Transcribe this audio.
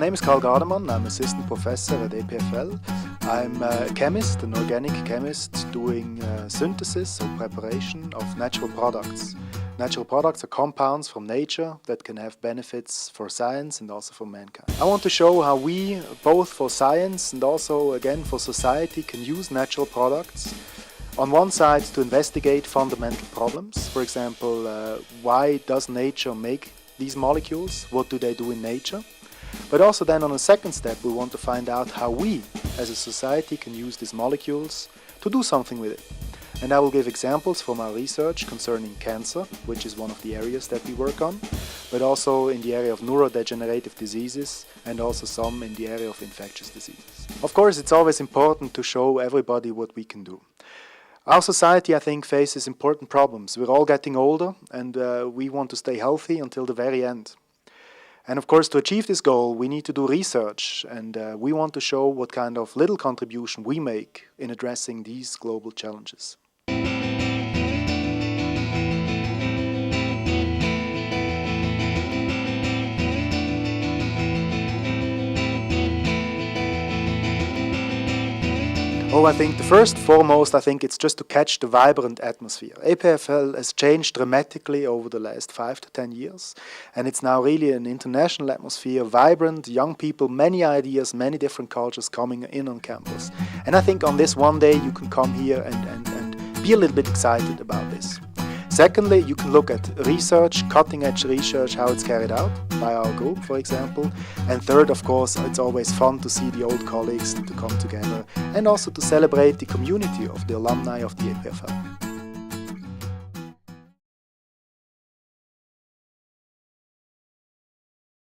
name is Karl Gardemann. I'm assistant professor at EPFL. I'm a chemist, an organic chemist doing synthesis or preparation of natural products. Natural products are compounds from nature that can have benefits for science and also for mankind. I want to show how we, both for science and also again for society, can use natural products. On one side to investigate fundamental problems. For example, why does nature make these molecules? What do they do in nature? But also then on a second step we want to find out how we as a society can use these molecules to do something with it. And I will give examples from our research concerning cancer, which is one of the areas that we work on, but also in the area of neurodegenerative diseases and also some in the area of infectious diseases. Of course, it's always important to show everybody what we can do. Our society, I think, faces important problems. We're all getting older and we want to stay healthy until the very end. And of course, to achieve this goal, we need to do research and we want to show what kind of little contribution we make in addressing these global challenges. Oh, I think the first foremost, it's just to catch the vibrant atmosphere. EPFL has changed dramatically over the last 5 to 10 years, and it's now really an international atmosphere, vibrant, young people, many ideas, many different cultures coming in on campus. And I think on this one day you can come here and be a little bit excited about this. Secondly, you can look at research, cutting-edge research, how it's carried out by our group, for example. And third, of course, it's always fun to see the old colleagues to come together and also to celebrate the community of the alumni of the EPFL.